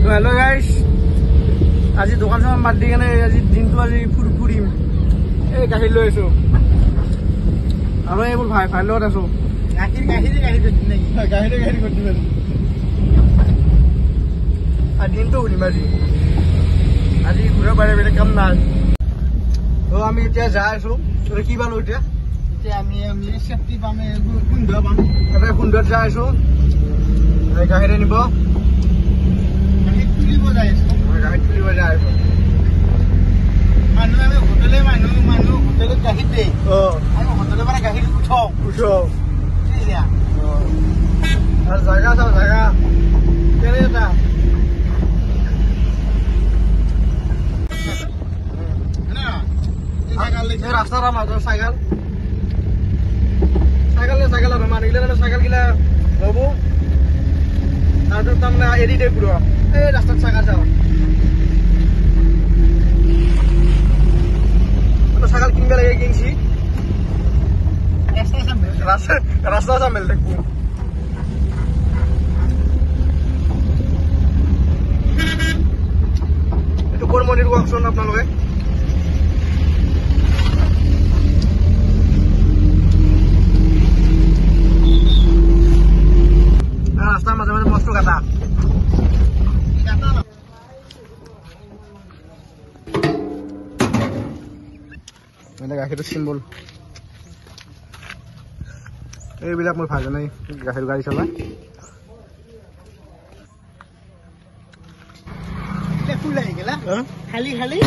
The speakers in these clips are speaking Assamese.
हेलो गाइस आज दुकान चकान बाद दी केने आज दिनটো आज ফুৰিম এই গাখীৰ লৈ আছো আৰু এইবোৰ ভাই ভাই লগত আছো গাখীৰ কৰিছি নেকি গাখীৰ কৰিছি আৰু দিনটো ঘূৰিম আজি ঘূৰা পাৰে বেলেগ কাম নাই তো আমি এতিয়া যাই আছো কি পালো এতিয়া আমি সেফটি পামে সুন্দৰ পাম এটা সুন্দৰ যাই আছো গাখীৰ নিব गाड़ी तुली बजा होटले होटल गाड़ी दे होटल गाड़ी उठो जगह सब जगह रास्ता साइकेल साइकेल गिला बाबू एरी दे पूरा रास्ता साइकेल जाओ साइकेल किनबे लगे किनছি रास्ता सामेल देखो एटु कोन मन्दिर वाकसन आपनालोके रास्ता माजे माजे बस्तु काटा गाखीर सिम्बल এইবিলাক মই ভাল নাই গাখীৰ গাড়ী চলাই ফুল লাগি গেলা খালি খালি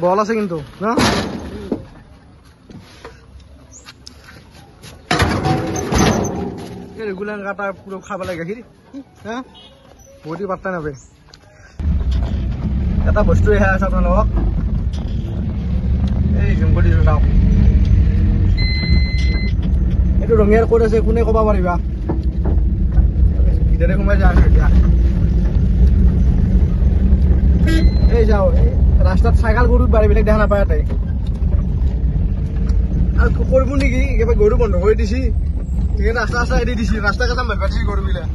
বল আছে কিন্তু না রেগুলার কাটা পুরো খাব লাগে গাখীৰ হ্যাঁ বডি পাত্তা নাবে এটা বস্তু হে আছে আপোনালোকক এই জুম কৰি চাওক এইটো ৰঙিয়াৰ কোড আছে কোনে কবা পাৰিবা ভিতৰে সোমাই যাও এতিয়া এই যাও ৰাস্তাত সাইকেল গৰু বাৰি বেলেগ দেখা নাপায় তাই আৰু কৰিব নেকি একেবাৰে গৰু বন্ধ কৰি দিছি ঠিক ৰাস্তা এৰি দিছি ৰাস্তা কাটা মাৰবাছি গৰু বিলা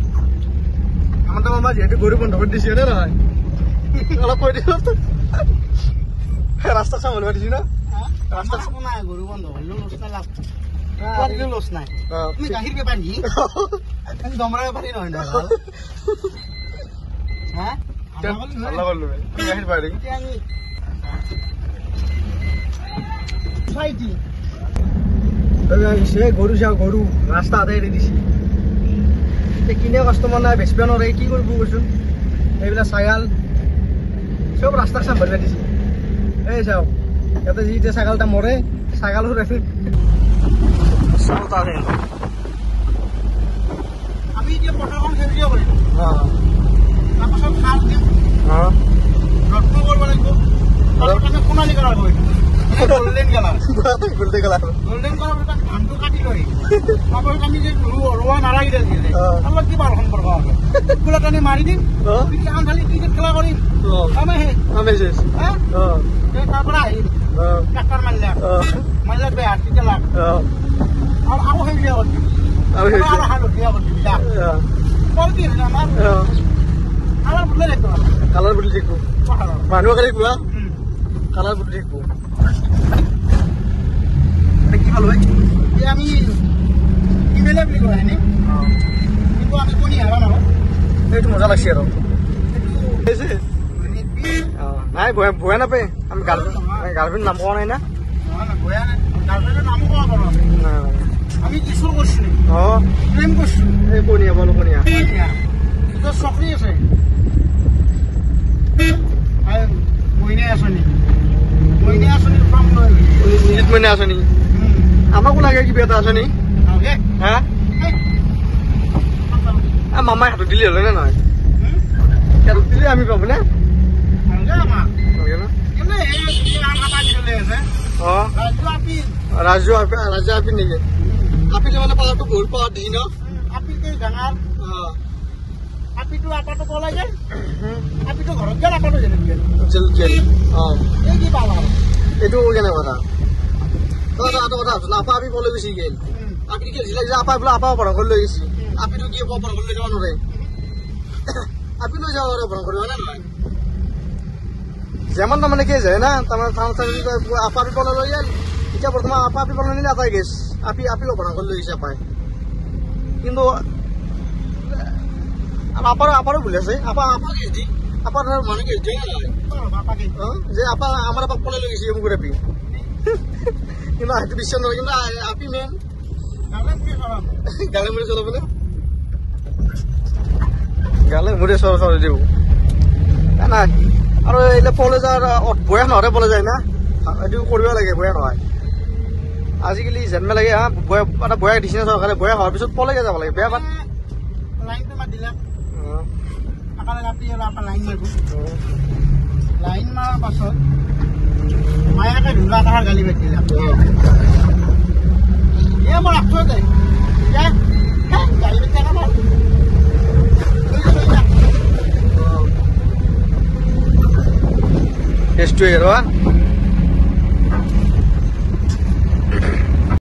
আমার তো মামা যেহেতু গরু বন্ধ করে দিছি না অলপ কই দিও রাস্তা সামল দিছি না রাস্তা না গরু বন্ধ হলো লস না লাস্ট কোন লস নাই তুমি গাহির কে পানি আমি দমরা পানি নয় না হ্যাঁ আল্লাহ বললো গাহির পানি আমি ফাইটি সে গরু যাও গরু রাস্তা আদে এৰি দিছি কিনে কাস্টমাৰ নাই বেচবে নৰে কি কৰিব কৈছো এইবিলাক সাইকেল সব রাস্তা সামনে দিছি এই যাও এতে জিতে সাইকেলটা মরে সাইকেল রেফি সাউতা রে আমি যে পটাখন খেলিও করি হ্যাঁ তারপর সব খাল দিম হ্যাঁ রত্ন করব লাগবো তারপর কোনালি করা হবে গোল্ডেন কালার গোল্ডেন কালার ধানটো কাটি লই তারপর আমি যে রোয়া নারাই দিলে আল্লাহ কি বারখন করব গুলা টানি মারি দিম কি আম খালি ক্রিকেট খেলা করিম আমি শেষ হ্যাঁ তারপর আই টাকার মারলা বে আর কি খেলা আর আও হই গিয়া করবি আর হালো দিয়া করবি বল কি না আমার কালার বদলে দেখো কালার বদলে দেখো মানুষ খালি গুলা কালার বদলে দেখো কি ভালো ভাই আমি ইমেলে বলি করা হয়নি কিন্তু আমি কোনি হারা না এইটো মজা লাগছে আৰু এসে নাই ভয় না পে আমি গাৰ্লফ্ৰেন্ড নাম কোৱা নাই না না ভয় না গাৰ্লফ্ৰেন্ডেৰ নাম কোৱা করো আমি কিশোর করছি প্রেম করছি এই কোনিয়া বলো কোনিয়া তো সক্রি আছে আই বইনে আসনি ফর্ম লই নিত মনে আসনি আমাকো লাগে কি বেটা আসনি হ্যাঁ মামাই হাতত দিলে হলে না নয় হাতত দিলে আমি পাবো না রাজু আপি নেকি আপি মানে পাওয়ারটা বহুত পাওয়ার দিই না আপি ডাঙৰ আপিটো আপাটো কলাই যায় আপিটো ঘৰত গেল আপাটো জেল এই কি পালা এইটো কেনে কথা কথা আপা আপি বলে গুচি গেল আপি খেলছিলে যে আপা বোলে আপা অপহৰণ কৰি লৈ গৈছে আপিটো কি অপহৰণ কৰি লৈ যাব নোৱাৰে আপি লৈ যাব অপহৰণ কৰিব নে নহয় যেমন তাৰমানে কি যায় না তাৰমানে আপা পিপল লৈ গেল এতিয়া বৰ্তমান আপা পিপল নিলে এটাই গেছ আপি অপহৰণ কৰি লৈ গৈছে আপাই কিন্তু আপারও ভুল আছে আপা কেস দি আপার মানে কেস দিয়ে যে আপা আমার আপা পলে লৈ গৈছে মুগুর আপি কিন্তু হয়তো বিশ্বাস নয় কিন্তু আপি মেন গালে মুড়ে চলো বলে গালে মুড়ে সরে দিব না আর এইলে পলে যাওয়ার বয়া নহরে পলে যায় না এইটো কৰিব লাগে বয়া নহয় আজিকালি জন্মে লাগে হা এটা বয়া দিছে না চৰকাৰে বয়া হোৱাৰ পিছত পলেগে যাব লাগে বেয়া বাট লাইনটো মাত দিলা আকালে আপনি আৰু আপা লাইন মাৰিব লাইন মাৰাৰ পাছত মায়াকে ঢুলা তাৰ গালি পাতিলা এ মই ৰাখছো দে গালি পাতি আমাৰ ಎಷ್ಟು ಇರುವ